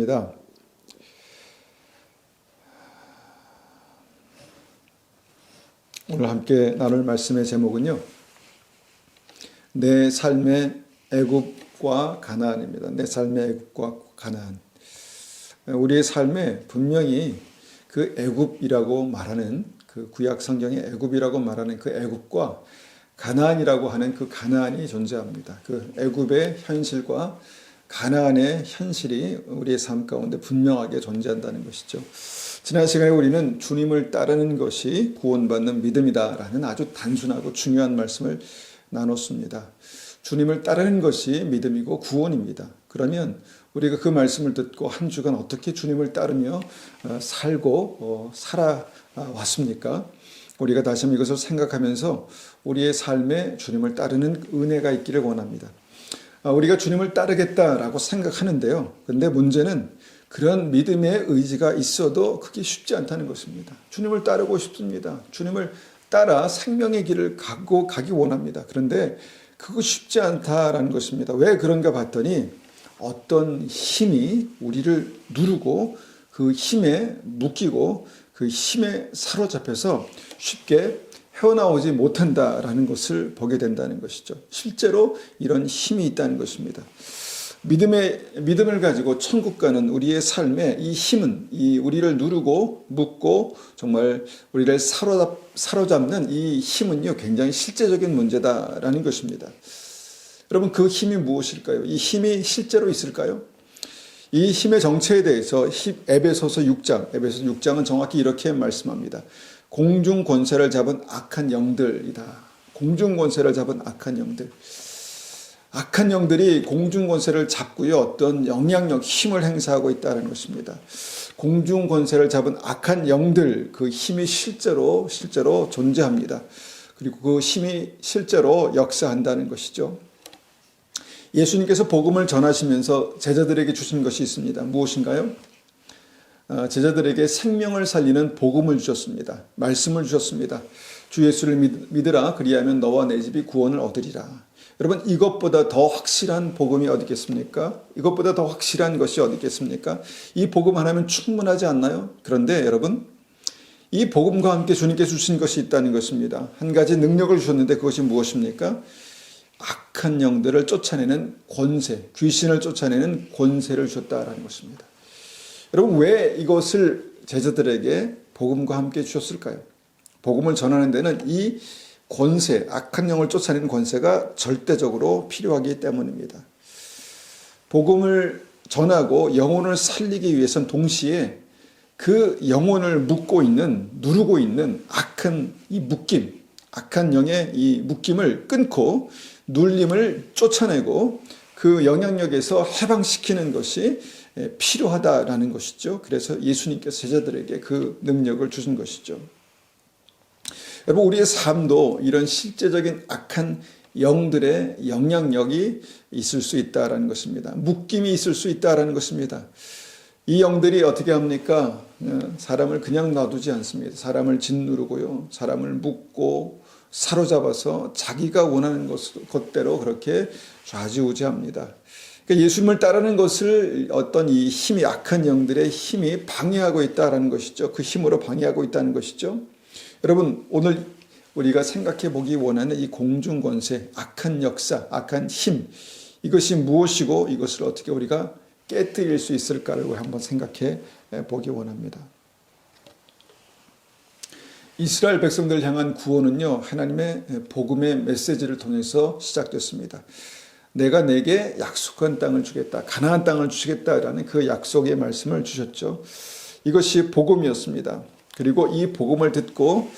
입니다. 오늘 함께 나눌 말씀의 제목은요, 내 삶의 애굽과 가나안입니다. 내 삶의 애굽과 가나안. 우리의 삶에 분명히 그 애굽이라고 말하는 그 구약 성경의 애굽이라고 말하는 그 애굽과 가나안이라고 하는 그 가나안이 존재합니다. 그 애굽의 현실과 가나안의 현실이 우리의 삶 가운데 분명하게 존재한다는 것이죠. 지난 시간에 우리는 주님을 따르는 것이 구원받는 믿음이다라는 아주 단순하고 중요한 말씀을 나눴습니다. 주님을 따르는 것이 믿음이고 구원입니다. 그러면 우리가 그 말씀을 듣고 한 주간 어떻게 주님을 따르며 살고 살아왔습니까? 우리가 다시 한번 이것을 생각하면서 우리의 삶에 주님을 따르는 은혜가 있기를 원합니다. 우리가 주님을 따르겠다라고 생각하는데요. 그런데 문제는 그런 믿음의 의지가 있어도 그게 쉽지 않다는 것입니다. 주님을 따르고 싶습니다. 주님을 따라 생명의 길을 가기 원합니다. 그런데 그거 쉽지 않다라는 것입니다. 왜 그런가 봤더니 어떤 힘이 우리를 누르고 그 힘에 묶이고 그 힘에 사로잡혀서 쉽게 헤어나오지 못한다라는 것을 보게 된다는 것이죠. 실제로 이런 힘이 있다는 것입니다. 믿음을 가지고 천국 가는 우리의 삶에 이 힘은 우리를 누르고 묶고 정말 우리를 사로잡는 이 힘은요, 굉장히 실제적인 문제다라는 것입니다. 여러분, 그 힘이 무엇일까요? 이 힘이 실제로 있을까요? 이 힘의 정체에 대해서 에베소서 6장은 정확히 이렇게 말씀합니다. 공중 권세를 잡은 악한 영들이다. 공중 권세를 잡은 악한 영들. 악한 영들이 공중 권세를 잡고요, 어떤 영향력, 힘을 행사하고 있다는 것입니다. 공중 권세를 잡은 악한 영들, 그 힘이 실제로 존재합니다. 그리고 그 힘이 실제로 역사한다는 것이죠. 예수님께서 복음을 전하시면서 제자들에게 주신 것이 있습니다. 무엇인가요? 제자들에게 생명을 살리는 복음을 주셨습니다. 말씀을 주셨습니다. 주 예수를 믿으라. 그리하면 너와 내 집이 구원을 얻으리라. 여러분, 이것보다 더 확실한 복음이 어디 있겠습니까? 이것보다 더 확실한 것이 어디 있겠습니까? 이 복음 하나면 충분하지 않나요? 그런데 여러분, 이 복음과 함께 주님께서 주신 것이 있다는 것입니다. 한 가지 능력을 주셨는데 그것이 무엇입니까? 악한 영들을 쫓아내는 권세, 귀신을 쫓아내는 권세를 주셨다라는 것입니다. 여러분, 왜 이것을 제자들에게 복음과 함께 주셨을까요? 복음을 전하는 데는 이 권세, 악한 영을 쫓아내는 권세가 절대적으로 필요하기 때문입니다. 복음을 전하고 영혼을 살리기 위해서는 동시에 그 영혼을 누르고 있는 악한 이 묶임, 악한 영의 이 묶임을 끊고 눌림을 쫓아내고 그 영향력에서 해방시키는 것이 필요하다라는 것이죠. 그래서 예수님께서 제자들에게 그 능력을 주신 것이죠. 여러분, 우리의 삶도 이런 실제적인 악한 영들의 영향력이 있을 수 있다라는 것입니다. 묶임이 있을 수 있다라는 것입니다. 이 영들이 어떻게 합니까? 사람을 그냥 놔두지 않습니다. 사람을 짓누르고요, 사람을 묶고 사로잡아서 자기가 원하는 것대로 그렇게 좌지우지합니다. 그러니까 예수님을 따르는 것을 어떤 이 힘이, 악한 영들의 힘이 방해하고 있다는 것이죠. 그 힘으로 방해하고 있다는 것이죠. 여러분, 오늘 우리가 생각해 보기 원하는 이 공중 권세, 악한 역사, 악한 힘, 이것이 무엇이고 이것을 어떻게 우리가 깨뜨릴 수 있을까를 한번 생각해 보기 원합니다. 이스라엘 백성들을 향한 구원은요, 하나님의 복음의 메시지를 통해서 시작됐습니다. 내가 내게 약속한 땅을 주겠다, 가나안 땅을 주시겠다라는 그 약속의 말씀을 주셨죠. 이것이 복음이었습니다. 그리고 이 복음을 듣고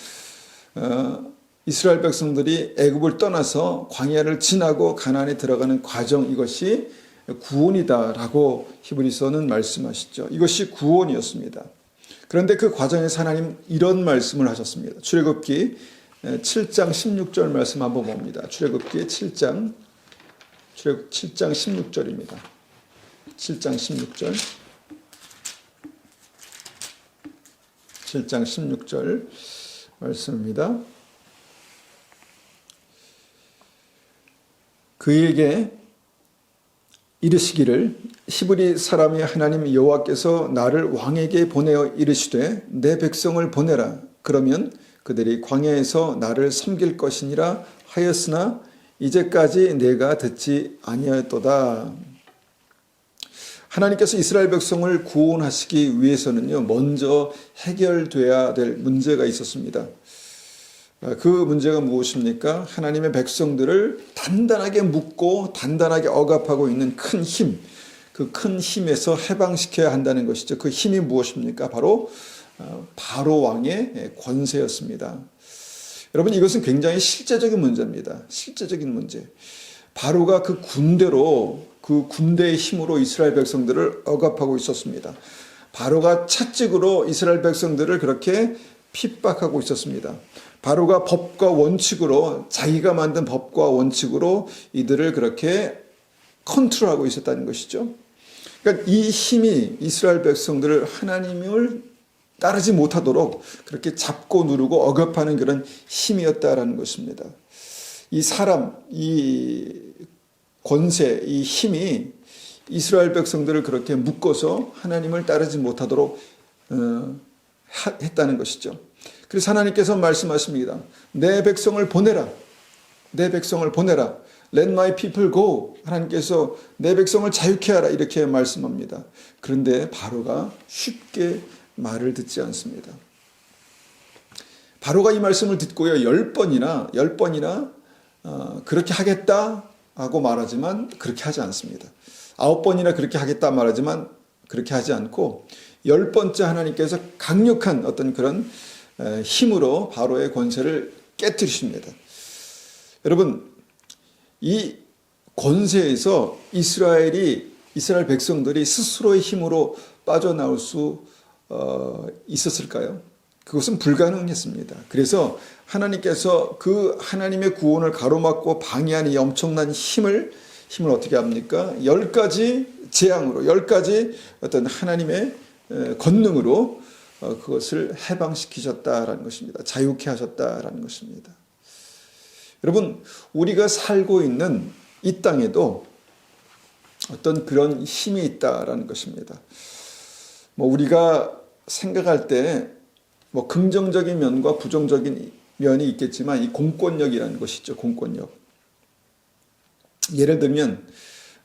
이스라엘 백성들이 애굽을 떠나서 광야를 지나고 가나안에 들어가는 과정, 이것이 구원이다라고 히브리서는 말씀하시죠. 이것이 구원이었습니다. 그런데 그 과정에서 하나님 이런 말씀을 하셨습니다. 출애굽기 7장 16절 말씀 한번 봅니다. 출애굽기 7장 16절입니다. 7장 16절. 7장 16절 말씀입니다. 그에게 이르시기를 히브리 사람이 하나님 여호와께서 나를 왕에게 보내어 이르시되 내 백성을 보내라. 그러면 그들이 광야에서 나를 섬길 것이니라 하였으나 이제까지 내가 듣지 아니하였도다. 하나님께서 이스라엘 백성을 구원하시기 위해서는요, 먼저 해결돼야 될 문제가 있었습니다. 그 문제가 무엇입니까? 하나님의 백성들을 단단하게 묶고 단단하게 억압하고 있는 큰 힘, 그 큰 힘에서 해방시켜야 한다는 것이죠. 그 힘이 무엇입니까? 바로 바로 왕의 권세였습니다. 여러분, 이것은 굉장히 실제적인 문제입니다. 실제적인 문제. 바로가 그 군대의 힘으로 이스라엘 백성들을 억압하고 있었습니다. 바로가 채찍으로 이스라엘 백성들을 그렇게 핍박하고 있었습니다. 바로가 법과 원칙으로, 자기가 만든 법과 원칙으로 이들을 그렇게 컨트롤하고 있었다는 것이죠. 그러니까 이 힘이 이스라엘 백성들을 하나님을 따르지 못하도록 그렇게 잡고 누르고 억압하는 그런 힘이었다라는 것입니다. 이 권세, 이 힘이 이스라엘 백성들을 그렇게 묶어서 하나님을 따르지 못하도록 했다는 것이죠. 그래서 하나님께서 말씀하십니다. 내 백성을 보내라. 내 백성을 보내라. Let my people go. 하나님께서 내 백성을 자유케 하라. 이렇게 말씀합니다. 그런데 바로가 쉽게 말을 듣지 않습니다. 바로가 이 말씀을 듣고요, 10번이나 그렇게 하겠다 하고 말하지만 그렇게 하지 않습니다. 9번이나 그렇게 하겠다 말하지만 그렇게 하지 않고 10번째 하나님께서 강력한 어떤 그런 힘으로 바로의 권세를 깨뜨리십니다. 여러분, 이 권세에서 이스라엘 백성들이 스스로의 힘으로 빠져나올 수 있었을까요? 그것은 불가능했습니다. 그래서 하나님께서 그 하나님의 구원을 가로막고 방해한 이 엄청난 힘을 어떻게 합니까? 10가지 재앙으로, 10가지 어떤 하나님의 권능으로 그것을 해방시키셨다라는 것입니다. 자유케 하셨다라는 것입니다. 여러분, 우리가 살고 있는 이 땅에도 어떤 그런 힘이 있다라는 것입니다. 우리가 생각할 때 긍정적인 면과 부정적인 면이 있겠지만 이 공권력이라는 것이죠. 공권력. 예를 들면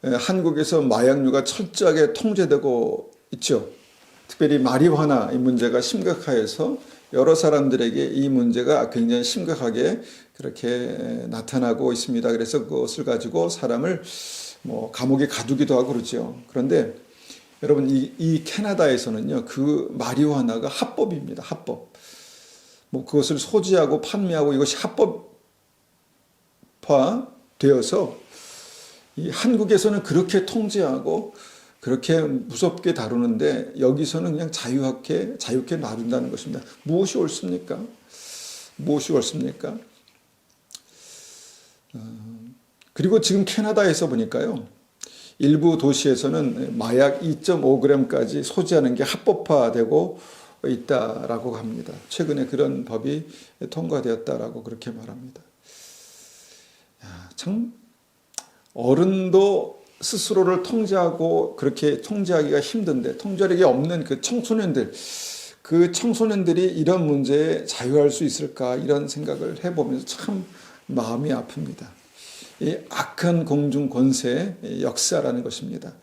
한국에서 마약류가 철저하게 통제되고 있죠. 특별히 마리화나 이 문제가 심각해서 여러 사람들에게 이 문제가 굉장히 심각하게 그렇게 나타나고 있습니다. 그래서 그것을 가지고 사람을 감옥에 가두기도 하고 그러죠. 그런데 여러분, 이 캐나다에서는요, 그 마리화나가 합법입니다. 합법. 그것을 소지하고 판매하고 이것이 합법화 되어서 이 한국에서는 그렇게 통제하고 그렇게 무섭게 다루는데 여기서는 그냥 자유롭게 놔둔다는 것입니다. 무엇이 옳습니까? 무엇이 옳습니까? 그리고 지금 캐나다에서 보니까요, 일부 도시에서는 마약 2.5g까지 소지하는 게 합법화되고 있다라고 합니다. 최근에 그런 법이 통과되었다라고 그렇게 말합니다. 참 어른도 스스로를 통제하고 그렇게 통제하기가 힘든데 통제력이 없는 그 청소년들이 이런 문제에 자유할 수 있을까, 이런 생각을 해보면서 참 마음이 아픕니다. 이 악한 공중 권세의 역사라는 것입니다.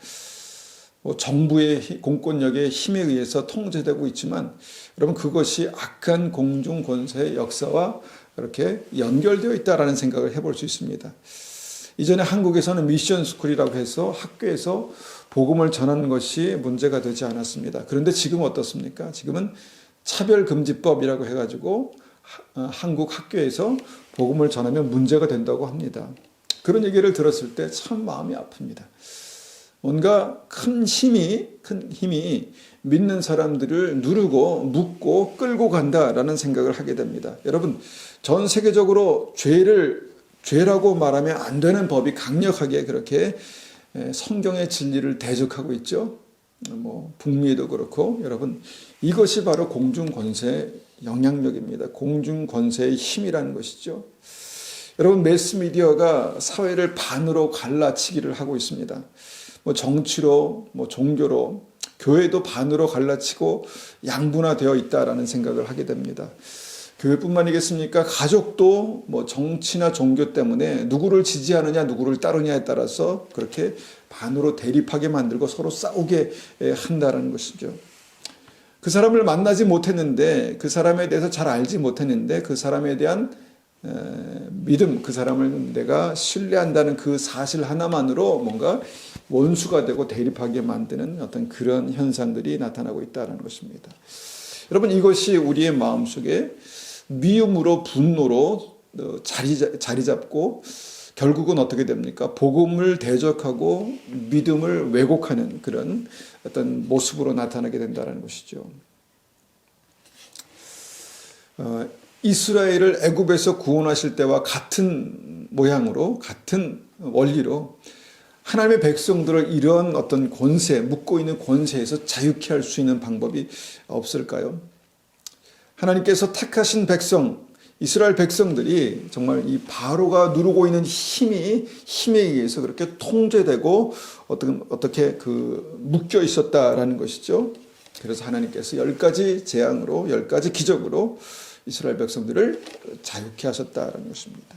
정부의 공권력의 힘에 의해서 통제되고 있지만 여러분, 그것이 악한 공중 권세의 역사와 이렇게 연결되어 있다라는 생각을 해볼 수 있습니다. 이전에 한국에서는 미션 스쿨이라고 해서 학교에서 복음을 전하는 것이 문제가 되지 않았습니다. 그런데 지금 어떻습니까? 지금은 차별금지법이라고 해가지고 한국 학교에서 복음을 전하면 문제가 된다고 합니다. 그런 얘기를 들었을 때 참 마음이 아픕니다. 뭔가 큰 힘이 믿는 사람들을 누르고 묶고 끌고 간다라는 생각을 하게 됩니다. 여러분, 전 세계적으로 죄라고 말하면 안 되는 법이 강력하게 그렇게 성경의 진리를 대적하고 있죠. 북미도 그렇고. 여러분, 이것이 바로 공중권세의 영향력입니다. 공중권세의 힘이라는 것이죠. 여러분, 매스미디어가 사회를 반으로 갈라치기를 하고 있습니다. 뭐 정치로, 뭐 종교로, 교회도 반으로 갈라치고 양분화되어 있다라는 생각을 하게 됩니다. 교회뿐만이겠습니까? 가족도 뭐 정치나 종교 때문에 누구를 지지하느냐, 누구를 따르냐에 따라서 그렇게 반으로 대립하게 만들고 서로 싸우게 한다라는 것이죠. 그 사람을 만나지 못했는데, 그 사람에 대해서 잘 알지 못했는데, 그 사람에 대한 믿음, 그 사람을 내가 신뢰한다는 그 사실 하나만으로 뭔가 원수가 되고 대립하게 만드는 어떤 그런 현상들이 나타나고 있다는 것입니다. 여러분, 이것이 우리의 마음속에 미움으로 분노로 자리 잡고 결국은 어떻게 됩니까? 복음을 대적하고 믿음을 왜곡하는 그런 어떤 모습으로 나타나게 된다는 것이죠. 이스라엘을 애굽에서 구원하실 때와 같은 모양으로, 같은 원리로 하나님의 백성들을 이런 어떤 권세, 묶고 있는 권세에서 자유케 할 수 있는 방법이 없을까요? 하나님께서 택하신 백성, 이스라엘 백성들이 정말 이 바로가 누르고 있는 힘에 의해서 그렇게 통제되고 어떻게 묶여 있었다라는 것이죠. 그래서 하나님께서 10가지 재앙으로, 10가지 기적으로 이스라엘 백성들을 자유케 하셨다라는 것입니다.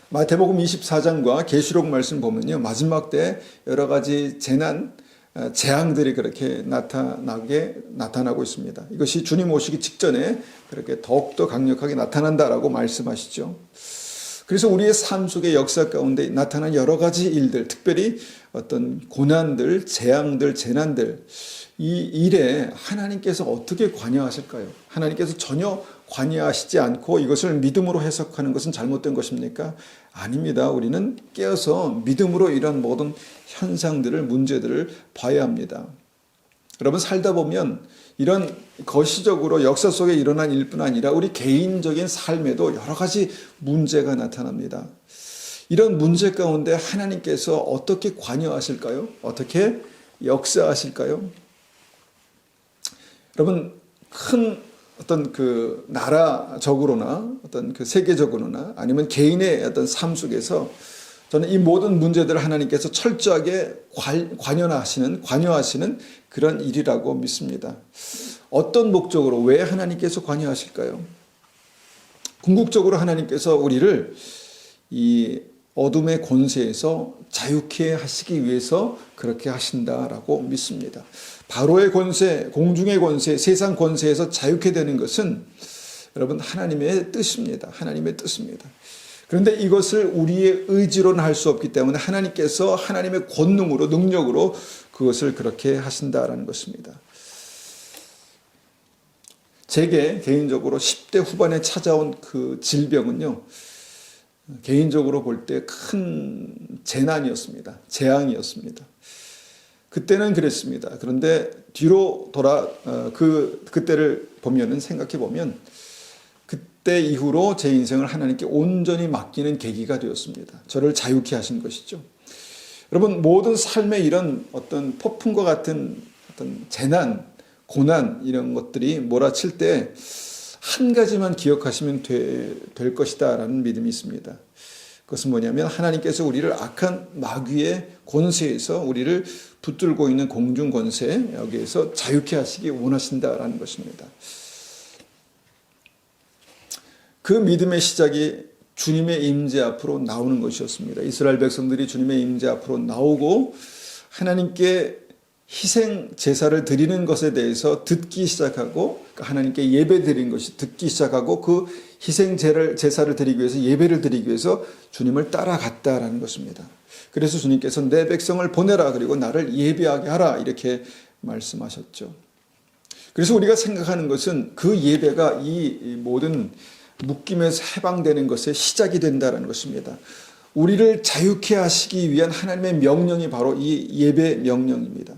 마태복음 24장과 계시록 말씀 보면요, 마지막 때 여러 가지 재앙들이 그렇게 나타나고 있습니다. 이것이 주님 오시기 직전에 그렇게 더욱더 강력하게 나타난다라고 말씀하시죠. 그래서 우리의 삶 속의 역사 가운데 나타난 여러 가지 일들, 특별히 어떤 고난들, 재앙들, 재난들, 이 일에 하나님께서 어떻게 관여하실까요? 하나님께서 전혀 관여하시지 않고 이것을 믿음으로 해석하는 것은 잘못된 것입니까? 아닙니다. 우리는 깨어서 믿음으로 이런 모든 현상들을, 문제들을 봐야 합니다. 여러분, 살다 보면 이런 거시적으로 역사 속에 일어난 일뿐 아니라 우리 개인적인 삶에도 여러 가지 문제가 나타납니다. 이런 문제 가운데 하나님께서 어떻게 관여하실까요? 어떻게 역사하실까요? 여러분, 큰 어떤 그 나라적으로나 어떤 그 세계적으로나 아니면 개인의 어떤 삶 속에서 저는 이 모든 문제들을 하나님께서 철저하게 관여하시는 그런 일이라고 믿습니다. 어떤 목적으로, 왜 하나님께서 관여하실까요? 궁극적으로 하나님께서 우리를 이 어둠의 권세에서 자유케 하시기 위해서 그렇게 하신다라고 믿습니다. 바로의 권세, 공중의 권세, 세상 권세에서 자유케 되는 것은 여러분 하나님의 뜻입니다. 하나님의 뜻입니다. 그런데 이것을 우리의 의지로는 할 수 없기 때문에 하나님께서 하나님의 권능으로, 능력으로 그것을 그렇게 하신다라는 것입니다. 제게 개인적으로 10대 후반에 찾아온 그 질병은요, 개인적으로 볼 때 큰 재난이었습니다. 재앙이었습니다. 그때는 그랬습니다. 그런데 뒤로 그때를 생각해 보면 그때 이후로 제 인생을 하나님께 온전히 맡기는 계기가 되었습니다. 저를 자유케 하신 것이죠. 여러분, 모든 삶의 이런 어떤 폭풍과 같은 어떤 재난, 고난 이런 것들이 몰아칠 때 한 가지만 기억하시면 될 것이다 라는 믿음이 있습니다. 그것은 뭐냐면 하나님께서 우리를 악한 마귀의 권세에서 우리를 붙들고 있는 공중 권세, 여기에서 자유케 하시기 원하신다라는 것입니다. 그 믿음의 시작이 주님의 임재 앞으로 나오는 것이었습니다. 이스라엘 백성들이 주님의 임재 앞으로 나오고 하나님께 희생 제사를 드리는 것에 대해서 듣기 시작하고, 하나님께 예배 드린 것이 듣기 시작하고, 그 희생 제사를 드리기 위해서, 예배를 드리기 위해서 주님을 따라갔다라는 것입니다. 그래서 주님께서 내 백성을 보내라, 그리고 나를 예배하게 하라, 이렇게 말씀하셨죠. 그래서 우리가 생각하는 것은 그 예배가 이 모든 묶임에서 해방되는 것의 시작이 된다는 것입니다. 우리를 자유케 하시기 위한 하나님의 명령이 바로 이 예배 명령입니다.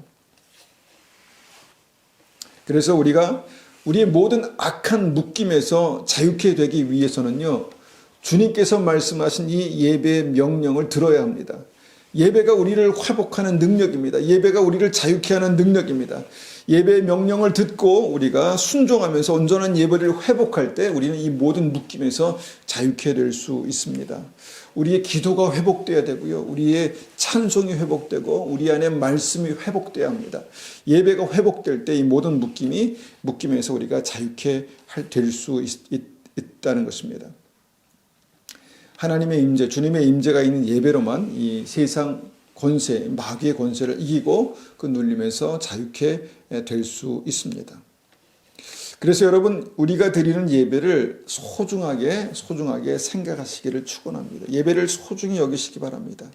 그래서 우리가 우리의 모든 악한 묶임에서 자유케 되기 위해서는요, 주님께서 말씀하신 이 예배의 명령을 들어야 합니다. 예배가 우리를 회복하는 능력입니다. 예배가 우리를 자유케 하는 능력입니다. 예배의 명령을 듣고 우리가 순종하면서 온전한 예배를 회복할 때 우리는 이 모든 묶임에서 자유케 될 수 있습니다. 우리의 기도가 회복돼야 되고요. 우리의 찬송이 회복되고 우리 안에 말씀이 회복돼야 합니다. 예배가 회복될 때 이 모든 묶임에서 우리가 자유케 될 수 있다는 것입니다. 하나님의 임재, 주님의 임재가 있는 예배로만 이 세상 권세, 마귀의 권세를 이기고 그 눌림에서 자유케 될 수 있습니다. 그래서 여러분, 우리가 드리는 예배를 소중하게 생각하시기를 축원합니다. 예배를 소중히 여기시기 바랍니다.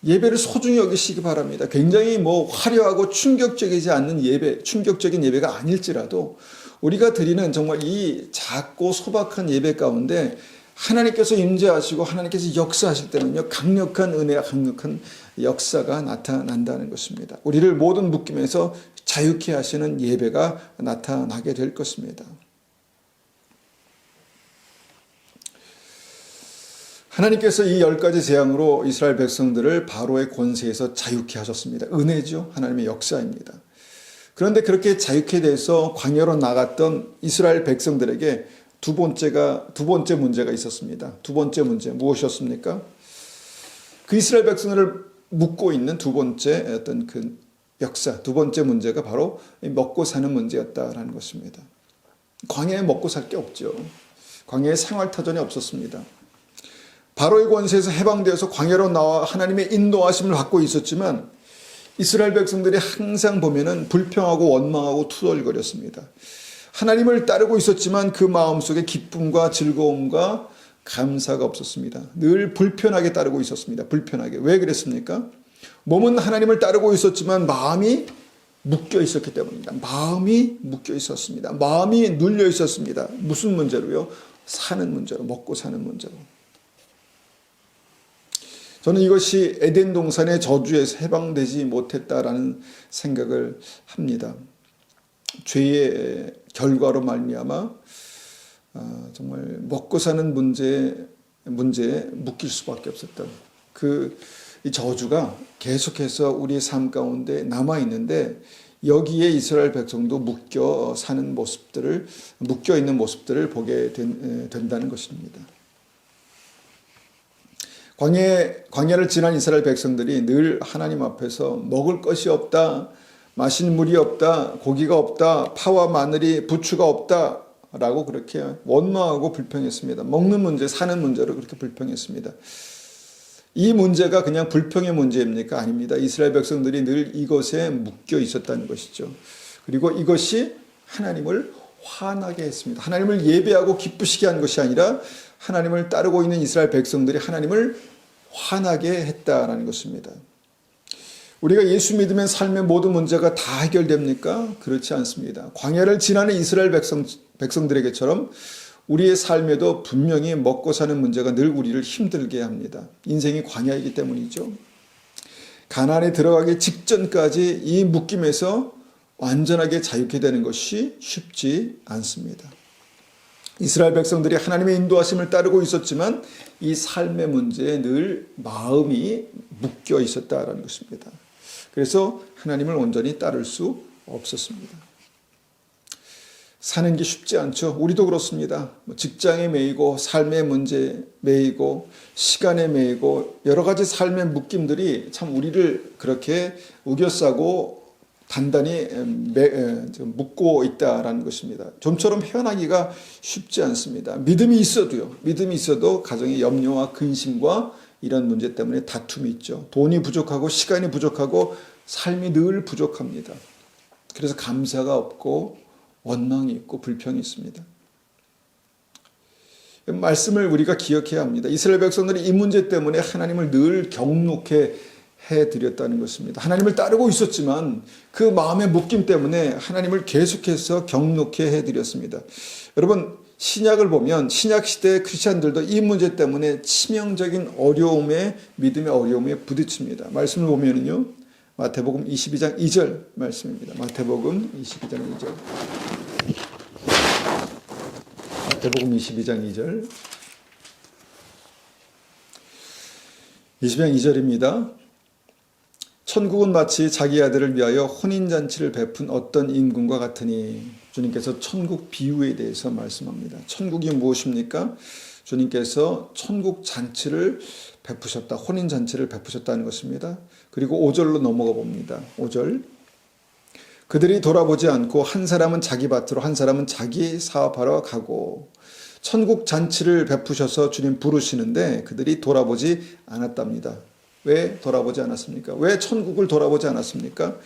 예배를 소중히 여기시기 바랍니다. 굉장히 화려하고 충격적이지 않는 예배, 충격적인 예배가 아닐지라도 우리가 드리는 정말 이 작고 소박한 예배 가운데 하나님께서 임재하시고 하나님께서 역사하실 때는요, 강력한 은혜와 강력한 역사가 나타난다는 것입니다. 우리를 모든 묶임에서 자유케 하시는 예배가 나타나게 될 것입니다. 하나님께서 이 10가지 재앙으로 이스라엘 백성들을 바로의 권세에서 자유케 하셨습니다. 은혜죠. 하나님의 역사입니다. 그런데 그렇게 자유케 돼서 광야로 나갔던 이스라엘 백성들에게 두 번째 문제가 있었습니다. 두 번째 문제 무엇이었습니까? 그 이스라엘 백성들을 묶고 있는 두 번째 어떤 그 역사, 두 번째 문제가 바로 먹고 사는 문제였다라는 것입니다. 광야에 먹고 살 게 없죠. 광야에 생활터전이 없었습니다. 바로의 권세에서 해방되어서 광야로 나와 하나님의 인도하심을 받고 있었지만 이스라엘 백성들이 항상 보면은 불평하고 원망하고 투덜거렸습니다. 하나님을 따르고 있었지만 그 마음속에 기쁨과 즐거움과 감사가 없었습니다. 늘 불편하게 따르고 있었습니다. 불편하게. 왜 그랬습니까? 몸은 하나님을 따르고 있었지만 마음이 묶여 있었기 때문입니다. 마음이 묶여 있었습니다. 마음이 눌려 있었습니다. 무슨 문제로요? 사는 문제로, 먹고 사는 문제로. 저는 이것이 에덴 동산의 저주에서 해방되지 못했다라는 생각을 합니다. 죄의 결과로 말미암아 정말 먹고 사는 문제에 묶일 수밖에 없었던 이 저주가 계속해서 우리의 삶 가운데 남아 있는데 여기에 이스라엘 백성도 묶여 있는 모습들을 보게 된다는 것입니다. 광야를 지난 이스라엘 백성들이 늘 하나님 앞에서 먹을 것이 없다, 마실 물이 없다, 고기가 없다, 파와 마늘이 부추가 없다 라고 그렇게 원망하고 불평했습니다. 먹는 문제, 사는 문제로 그렇게 불평했습니다. 이 문제가 그냥 불평의 문제입니까? 아닙니다. 이스라엘 백성들이 늘 이것에 묶여 있었다는 것이죠. 그리고 이것이 하나님을 화나게 했습니다. 하나님을 예배하고 기쁘시게 한 것이 아니라 하나님을 따르고 있는 이스라엘 백성들이 하나님을 화나게 했다라는 것입니다. 우리가 예수 믿으면 삶의 모든 문제가 다 해결됩니까? 그렇지 않습니다. 광야를 지나는 이스라엘 백성들에게처럼 우리의 삶에도 분명히 먹고 사는 문제가 늘 우리를 힘들게 합니다. 인생이 광야이기 때문이죠. 가나안에 들어가기 직전까지 이 묶임에서 완전하게 자유케 되는 것이 쉽지 않습니다. 이스라엘 백성들이 하나님의 인도하심을 따르고 있었지만 이 삶의 문제에 늘 마음이 묶여 있었다라는 것입니다. 그래서 하나님을 온전히 따를 수 없었습니다. 사는 게 쉽지 않죠. 우리도 그렇습니다. 직장에 매이고 삶의 문제에 매이고 시간에 매이고 여러 가지 삶의 묶임들이 참 우리를 그렇게 우겨싸고 단단히 묶고 있다라는 것입니다. 좀처럼 헤어나기가 쉽지 않습니다. 믿음이 있어도 가정의 염려와 근심과 이런 문제 때문에 다툼이 있죠. 돈이 부족하고 시간이 부족하고 삶이 늘 부족합니다. 그래서 감사가 없고 원망이 있고 불평이 있습니다. 말씀을 우리가 기억해야 합니다. 이스라엘 백성들이 이 문제 때문에 하나님을 늘 경록해 해드렸다는 것입니다. 하나님을 따르고 있었지만 그 마음의 묶임 때문에 하나님을 계속해서 경록해 해드렸습니다. 여러분, 신약을 보면 신약시대 크리스찬들도 이 문제 때문에 치명적인 믿음의 어려움에 부딪힙니다. 말씀을 보면요, 마태복음 22장 2절 말씀입니다. 마태복음 22장 2절. 마태복음 22장 2절. 22장 2절입니다. 천국은 마치 자기 아들을 위하여 혼인잔치를 베푼 어떤 임금과 같으니, 주님께서 천국 비유에 대해서 말씀합니다. 천국이 무엇입니까? 주님께서 천국 잔치를 베푸셨다. 혼인 잔치를 베푸셨다는 것입니다. 그리고 5절로 넘어가 봅니다. 5절. 그들이 돌아보지 않고 한 사람은 자기 밭으로 한 사람은 자기 사업하러 가고 천국 잔치를 베푸셔서 주님 부르시는데 그들이 돌아보지 않았답니다. 왜 돌아보지 않았습니까? 왜 천국을 돌아보지 않았습니까?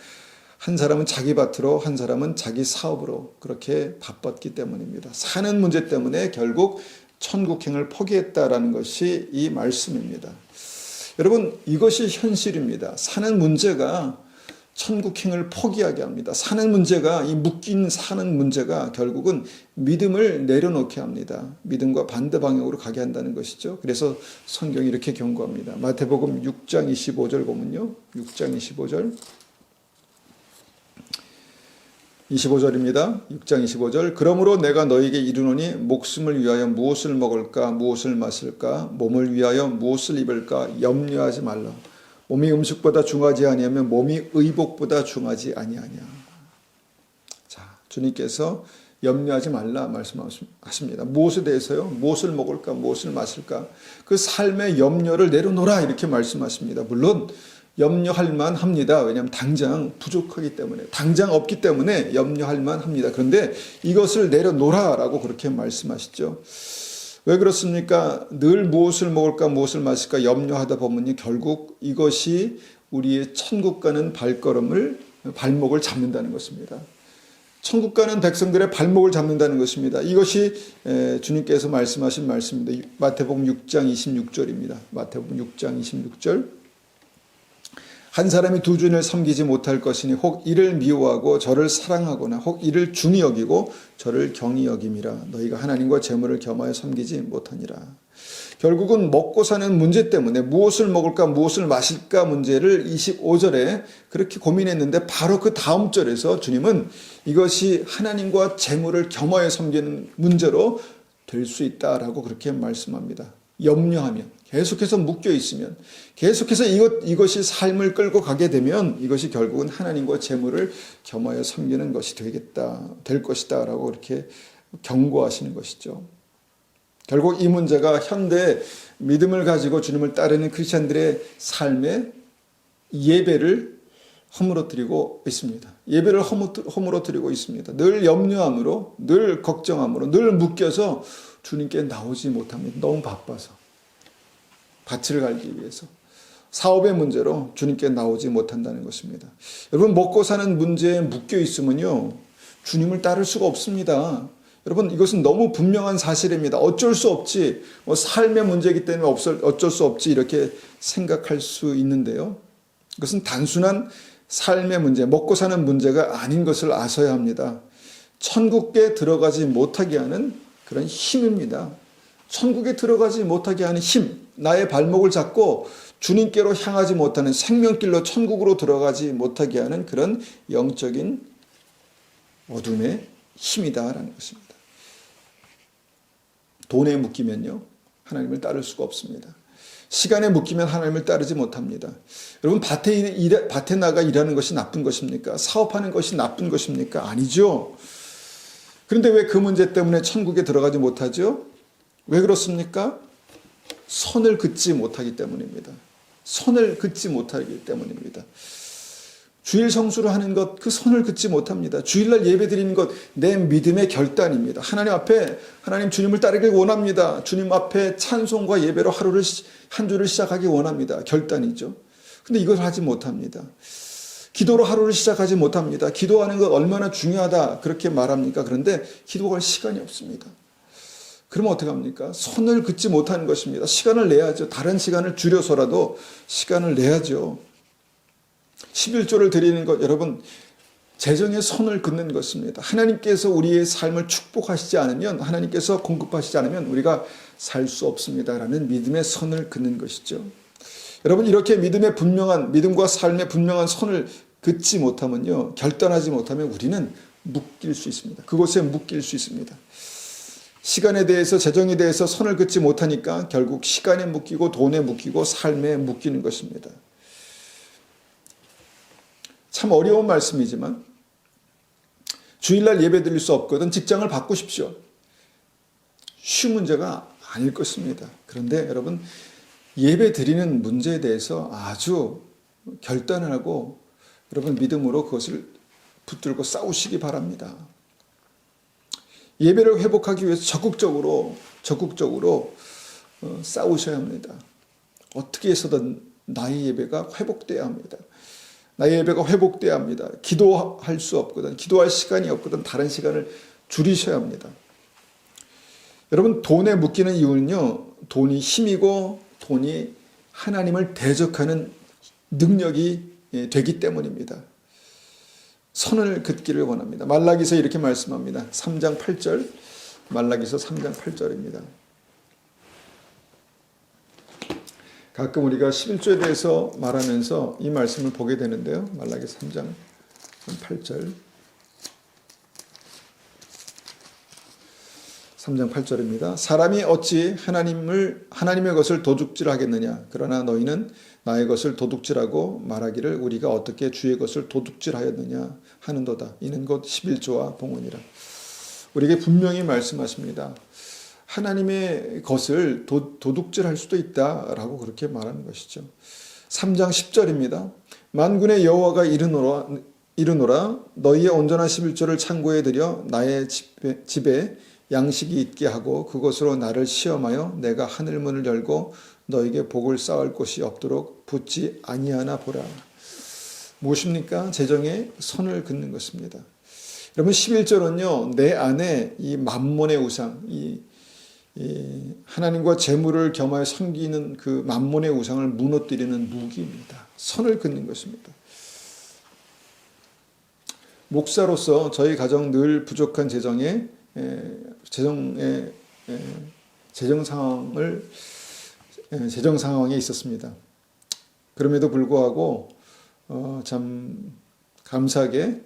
한 사람은 자기 밭으로 한 사람은 자기 사업으로 그렇게 바빴기 때문입니다. 사는 문제 때문에 결국 천국행을 포기했다라는 것이 이 말씀입니다. 여러분, 이것이 현실입니다. 사는 문제가 천국행을 포기하게 합니다. 사는 문제가, 이 묶인 사는 문제가 결국은 믿음을 내려놓게 합니다. 믿음과 반대 방향으로 가게 한다는 것이죠. 그래서 성경이 이렇게 경고합니다. 마태복음 6장 25절 보면요. 6장 25절. 25절입니다. 6장 25절. 그러므로 내가 너에게 이르노니 목숨을 위하여 무엇을 먹을까 무엇을 마실까 몸을 위하여 무엇을 입을까 염려하지 말라. 몸이 음식보다 중하지 아니하면 몸이 의복보다 중하지 아니하냐. 자, 주님께서 염려하지 말라 말씀하십니다. 무엇에 대해서요? 무엇을 먹을까 무엇을 마실까 그 삶의 염려를 내려놓으라 이렇게 말씀하십니다. 물론 염려할 만합니다. 왜냐하면 당장 부족하기 때문에 당장 없기 때문에 염려할 만합니다. 그런데 이것을 내려놓으라라고 그렇게 말씀하시죠. 왜 그렇습니까? 늘 무엇을 먹을까 무엇을 마실까 염려하다 보면 결국 이것이 우리의 천국 가는 발목을 잡는다는 것입니다. 천국 가는 백성들의 발목을 잡는다는 것입니다. 이것이 주님께서 말씀하신 말씀입니다. 마태복음 6장 26절입니다. 마태복음 6장 26절. 한 사람이 두 주인을 섬기지 못할 것이니 혹 이를 미워하고 저를 사랑하거나 혹 이를 중히 여기고 저를 경히 여김이라. 너희가 하나님과 재물을 겸하여 섬기지 못하니라. 결국은 먹고 사는 문제 때문에 무엇을 먹을까 무엇을 마실까 문제를 25절에 그렇게 고민했는데 바로 그 다음 절에서 주님은 이것이 하나님과 재물을 겸하여 섬기는 문제로 될 수 있다라고 그렇게 말씀합니다. 염려하면 계속해서 묶여 있으면 계속해서 이것이 삶을 끌고 가게 되면 이것이 결국은 하나님과 재물을 겸하여 섬기는 것이 될 것이다 라고 그렇게 경고하시는 것이죠. 결국 이 문제가 현대 믿음을 가지고 주님을 따르는 크리스찬들의 삶에 예배를 허물어뜨리고 있습니다. 예배를 허물어뜨리고 있습니다. 늘 염려함으로 늘 걱정함으로 늘 묶여서 주님께 나오지 못합니다. 너무 바빠서 밭을 갈기 위해서 사업의 문제로 주님께 나오지 못한다는 것입니다. 여러분 먹고 사는 문제에 묶여 있으면요 주님을 따를 수가 없습니다. 여러분 이것은 너무 분명한 사실입니다. 어쩔 수 없지 삶의 문제이기 때문에 어쩔 수 없지 이렇게 생각할 수 있는데요. 이것은 단순한 삶의 문제 먹고 사는 문제가 아닌 것을 아셔야 합니다. 천국에 들어가지 못하게 하는 그런 힘입니다. 천국에 들어가지 못하게 하는 힘, 나의 발목을 잡고 주님께로 향하지 못하는 생명길로 천국으로 들어가지 못하게 하는 그런 영적인 어둠의 힘이다라는 것입니다. 돈에 묶이면요 하나님을 따를 수가 없습니다. 시간에 묶이면 하나님을 따르지 못합니다. 여러분 밭에 나가 일하는 것이 나쁜 것입니까? 사업하는 것이 나쁜 것입니까? 아니죠. 그런데 왜 그 문제 때문에 천국에 들어가지 못하죠? 왜 그렇습니까? 선을 긋지 못하기 때문입니다. 선을 긋지 못하기 때문입니다. 주일 성수를 하는 것, 그 선을 긋지 못합니다. 주일날 예배 드리는 것, 내 믿음의 결단입니다. 하나님 앞에, 하나님 주님을 따르길 원합니다. 주님 앞에 찬송과 예배로 한 주를 시작하기 원합니다. 결단이죠. 근데 이걸 하지 못합니다. 기도로 하루를 시작하지 못합니다. 기도하는 것 얼마나 중요하다 그렇게 말합니까? 그런데 기도할 시간이 없습니다. 그러면 어떻게 합니까? 선을 긋지 못하는 것입니다. 시간을 내야죠. 다른 시간을 줄여서라도 시간을 내야죠. 11조를 드리는 것 여러분 재정의 선을 긋는 것입니다. 하나님께서 우리의 삶을 축복하시지 않으면 하나님께서 공급하시지 않으면 우리가 살 수 없습니다라는 믿음의 선을 긋는 것이죠. 여러분 이렇게 믿음과 삶의 분명한 선을 긋지 못하면요 결단하지 못하면 우리는 묶일 수 있습니다. 그곳에 묶일 수 있습니다. 시간에 대해서 재정에 대해서 선을 긋지 못하니까 결국 시간에 묶이고 돈에 묶이고 삶에 묶이는 것입니다. 참 어려운 말씀이지만 주일날 예배 드릴 수 없거든 직장을 바꾸십시오. 쉬운 문제가 아닐 것입니다. 그런데 여러분, 예배 드리는 문제에 대해서 아주 결단하고 여러분 믿음으로 그것을 붙들고 싸우시기 바랍니다. 예배를 회복하기 위해서 적극적으로 싸우셔야 합니다. 어떻게 해서든 나의 예배가 회복돼야 합니다. 나의 예배가 회복돼야 합니다. 기도할 수 없거든, 기도할 시간이 없거든 다른 시간을 줄이셔야 합니다. 여러분, 돈에 묶이는 이유는요, 돈이 힘이고 돈이 하나님을 대적하는 능력이 되기 때문입니다. 선을 긋기를 원합니다. 말라기서 이렇게 말씀합니다. 3장 8절, 말라기서 3장 8절입니다. 가끔 우리가 11조에 대해서 말하면서 이 말씀을 보게 되는데요. 말라기 3장 8절. 3장 8절입니다. 사람이 어찌 하나님의 것을 도둑질하겠느냐. 그러나 너희는 나의 것을 도둑질하고 말하기를 우리가 어떻게 주의 것을 도둑질하였느냐 하는도다. 이는 곧 11조와 봉헌이라. 우리에게 분명히 말씀하십니다. 하나님의 것을 도둑질할 수도 있다라고 그렇게 말하는 것이죠. 3장 10절입니다. 만군의 여호와가 이르노라 너희의 온전한 11조를 창고에 들여 나의 집에 양식이 있게 하고 그것으로 나를 시험하여 내가 하늘문을 열고 너에게 복을 쌓을 곳이 없도록 붙지 아니하나 보라. 무엇입니까? 재정에 선을 긋는 것입니다. 여러분, 11절은요, 내 안에 이 만몬의 우상, 이 하나님과 재물을 겸하여 섬기는 그 만몬의 우상을 무너뜨리는 무기입니다. 선을 긋는 것입니다. 목사로서 저희 가정 늘 부족한 재정 상황에 있었습니다. 그럼에도 불구하고 참 감사하게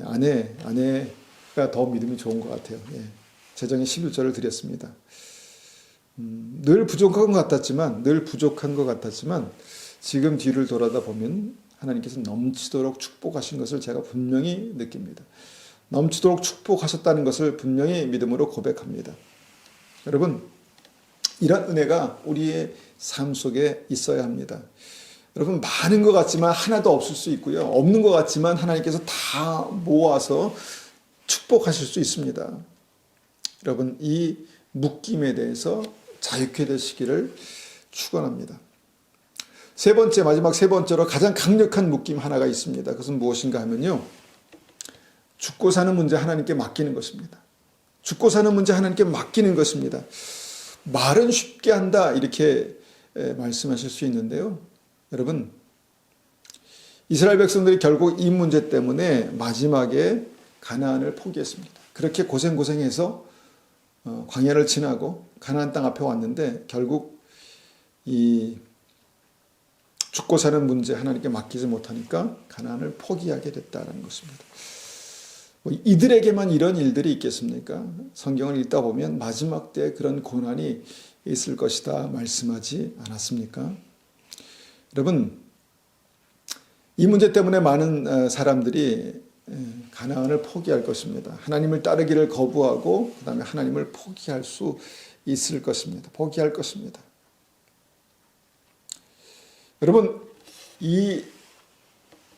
아내가 더 믿음이 좋은 것 같아요. 재정의 11조를 드렸습니다. 늘 부족한 것 같았지만 지금 뒤를 돌아다 보면 하나님께서 넘치도록 축복하신 것을 제가 분명히 느낍니다. 넘치도록 축복하셨다는 것을 분명히 믿음으로 고백합니다. 여러분, 이런 은혜가 우리의 삶 속에 있어야 합니다. 여러분, 많은 것 같지만 하나도 없을 수 있고요. 없는 것 같지만 하나님께서 다 모아서 축복하실 수 있습니다. 여러분, 이 묶임에 대해서 자유케 되시기를 축원합니다. 마지막 세 번째로 가장 강력한 묶임 하나가 있습니다. 그것은 무엇인가 하면요, 죽고 사는 문제 하나님께 맡기는 것입니다. 죽고 사는 문제 하나님께 맡기는 것입니다. 말은 쉽게 한다 이렇게 말씀하실 수 있는데요. 여러분, 이스라엘 백성들이 결국 이 문제 때문에 마지막에 가나안을 포기했습니다. 그렇게 고생해서 광야를 지나고 가나안 땅 앞에 왔는데 결국 이 죽고 사는 문제 하나님께 맡기지 못하니까 가나안을 포기하게 됐다는 것입니다. 이들에게만 이런 일들이 있겠습니까? 성경을 읽다 보면 마지막 때 그런 고난이 있을 것이다 말씀하지 않았습니까? 여러분, 이 문제 때문에 많은 사람들이 가나안을 포기할 것입니다. 하나님을 따르기를 거부하고 그 다음에 하나님을 포기할 수 있을 것입니다. 포기할 것입니다. 여러분, 이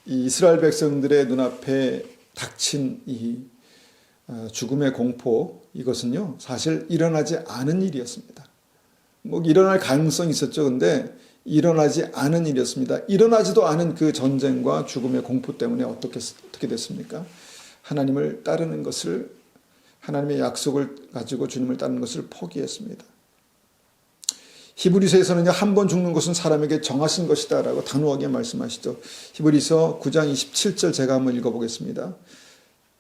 이스라엘 백성들의 눈앞에 닥친 이 죽음의 공포, 이것은요 사실 일어나지 않은 일이었습니다. 일어날 가능성이 있었죠. 근데 일어나지 않은 일이었습니다. 일어나지도 않은 그 전쟁과 죽음의 공포 때문에 어떻게 됐습니까? 하나님을 따르는 것을, 하나님의 약속을 가지고 주님을 따르는 것을 포기했습니다. 히브리서에서는요, 한 번 죽는 것은 사람에게 정하신 것이다 라고 단호하게 말씀하시죠. 히브리서 9장 27절 제가 한번 읽어보겠습니다.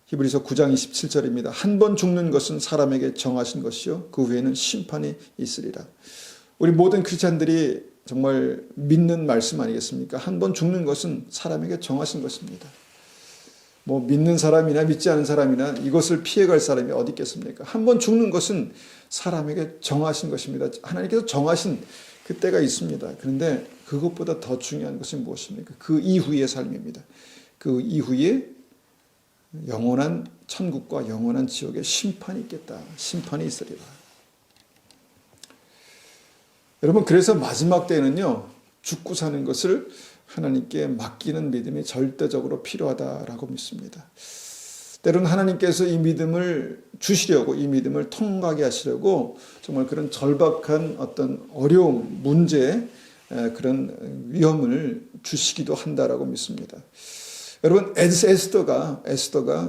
히브리서 9장 27절입니다. 한 번 죽는 것은 사람에게 정하신 것이요 그 후에는 심판이 있으리라. 우리 모든 크리스찬들이 정말 믿는 말씀 아니겠습니까? 한 번 죽는 것은 사람에게 정하신 것입니다. 믿는 사람이나 믿지 않은 사람이나 이것을 피해갈 사람이 어디 있겠습니까? 한 번 죽는 것은 사람에게 정하신 것입니다. 하나님께서 정하신 그때가 있습니다. 그런데 그것보다 더 중요한 것이 무엇입니까? 그 이후의 삶입니다. 그 이후에 영원한 천국과 영원한 지옥의 심판이 있겠다. 심판이 있으리라. 여러분, 그래서 마지막 때에는요, 죽고 사는 것을 하나님께 맡기는 믿음이 절대적으로 필요하다라고 믿습니다. 때로는 하나님께서 이 믿음을 주시려고, 이 믿음을 통과하게 하시려고 정말 그런 절박한 어떤 어려움, 문제, 그런 위험을 주시기도 한다라고 믿습니다. 여러분, 에스더가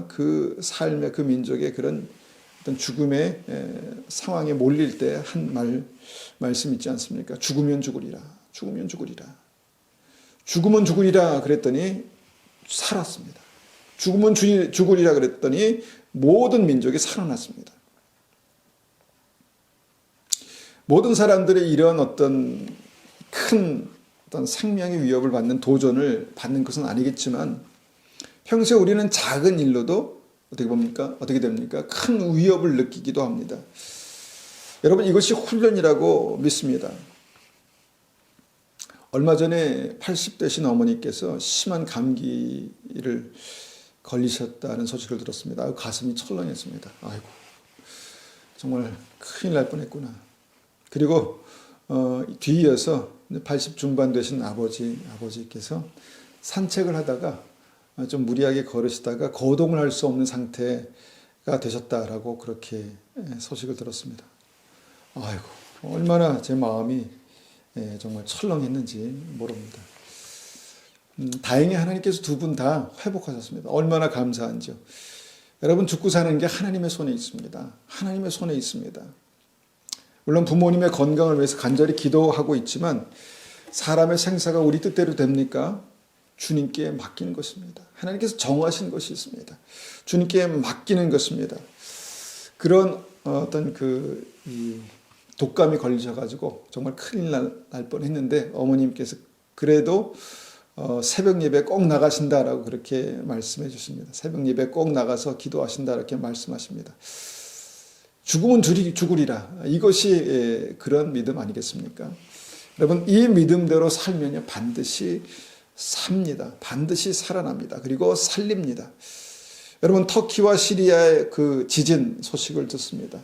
그 삶의, 그 민족의 그런 어떤 죽음의 상황에 몰릴 때 한 말씀 있지 않습니까? 죽으면 죽으리라. 죽으면 죽으리라. 죽으면 죽으리라 그랬더니 살았습니다. 죽으면 죽으리라 그랬더니 모든 민족이 살아났습니다. 모든 사람들의 이런 어떤 큰 어떤 생명의 위협을 받는 도전을 받는 것은 아니겠지만 평소에 우리는 작은 일로도 어떻게 됩니까? 큰 위협을 느끼기도 합니다. 여러분, 이것이 훈련이라고 믿습니다. 얼마 전에 80되신 어머니께서 심한 감기를 걸리셨다는 소식을 들었습니다. 가슴이 철렁했습니다. 아이고, 정말 큰일 날 뻔했구나. 그리고 뒤이어서 80 중반 되신 아버지께서 산책을 하다가 좀 무리하게 걸으시다가 거동을 할 수 없는 상태가 되셨다라고 그렇게 소식을 들었습니다. 아이고, 얼마나 제 마음이 정말 철렁했는지 모릅니다. 다행히 하나님께서 두 분 다 회복하셨습니다. 얼마나 감사한지요. 여러분, 죽고 사는 게 하나님의 손에 있습니다. 하나님의 손에 있습니다. 물론 부모님의 건강을 위해서 간절히 기도하고 있지만 사람의 생사가 우리 뜻대로 됩니까? 주님께 맡기는 것입니다. 하나님께서 정하신 것이 있습니다. 주님께 맡기는 것입니다. 그런 어떤 이 독감이 걸리셔가지고 정말 큰일 날 뻔했는데 어머님께서 그래도 새벽 예배 꼭 나가신다라고 그렇게 말씀해 주십니다. 새벽 예배 꼭 나가서 기도하신다 이렇게 말씀하십니다. 죽으면 죽으리라. 이것이 그런 믿음 아니겠습니까? 여러분, 이 믿음대로 살면요 반드시 삽니다. 반드시 살아납니다. 그리고 살립니다. 여러분, 터키와 시리아의 그 지진 소식을 듣습니다.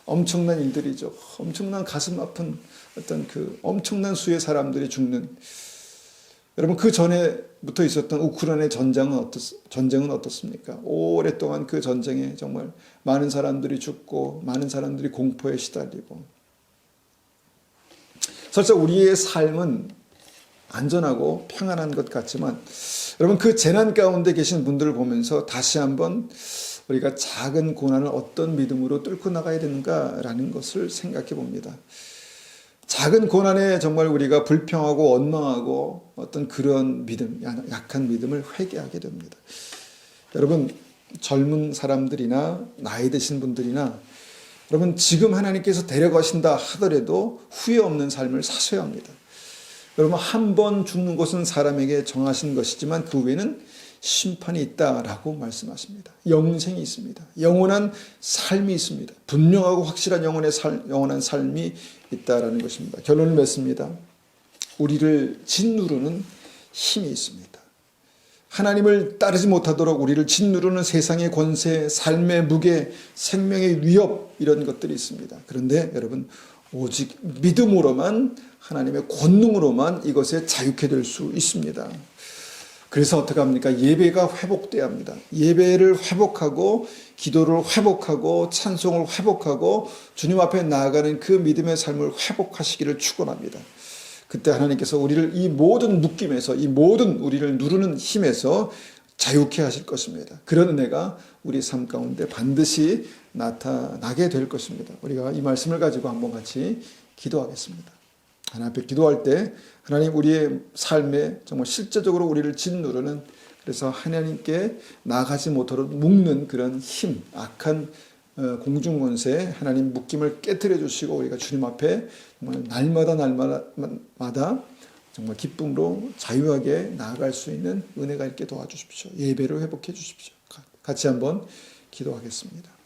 엄청난 일들이죠. 엄청난 가슴 아픈 어떤 그 엄청난 수의 사람들이 죽는. 여러분, 그 전에부터 있었던 우크라이나 전쟁은 어떻습니까? 오랫동안 그 전쟁에 정말 많은 사람들이 죽고 많은 사람들이 공포에 시달리고. 설사 우리의 삶은 안전하고 평안한 것 같지만 여러분, 그 재난 가운데 계신 분들을 보면서 다시 한번 우리가 작은 고난을 어떤 믿음으로 뚫고 나가야 되는가라는 것을 생각해 봅니다. 작은 고난에 정말 우리가 불평하고 원망하고 어떤 그런 믿음, 약한 믿음을 회개하게 됩니다. 여러분, 젊은 사람들이나 나이 드신 분들이나 여러분, 지금 하나님께서 데려가신다 하더라도 후회 없는 삶을 사셔야 합니다. 여러분, 한 번 죽는 것은 사람에게 정하신 것이지만 그 후에는 심판이 있다라고 말씀하십니다. 영생이 있습니다. 영원한 삶이 있습니다. 분명하고 확실한 영원한 삶이 있다라는 것입니다. 결론을 맺습니다. 우리를 짓누르는 힘이 있습니다. 하나님을 따르지 못하도록 우리를 짓누르는 세상의 권세, 삶의 무게, 생명의 위협, 이런 것들이 있습니다. 그런데 여러분, 오직 믿음으로만, 하나님의 권능으로만 이것에 자유케 될 수 있습니다. 그래서 어떻게 합니까? 예배가 회복돼야 합니다. 예배를 회복하고 기도를 회복하고 찬송을 회복하고 주님 앞에 나아가는 그 믿음의 삶을 회복하시기를 축원합니다. 그때 하나님께서 우리를 이 모든 묶임에서, 이 모든 우리를 누르는 힘에서 자유케 하실 것입니다. 그런 은혜가 우리 삶 가운데 반드시 나타나게 될 것입니다. 우리가 이 말씀을 가지고 한번 같이 기도하겠습니다. 하나님 앞에 기도할 때 하나님, 우리의 삶에 정말 실제적으로 우리를 짓누르는, 그래서 하나님께 나가지 못하도록 묶는 그런 힘, 악한 공중권세 하나님 묶임을 깨뜨려 주시고 우리가 주님 앞에 정말 날마다 정말 기쁨으로 자유하게 나아갈 수 있는 은혜가 있게 도와주십시오. 예배를 회복해 주십시오. 같이 한번 기도하겠습니다.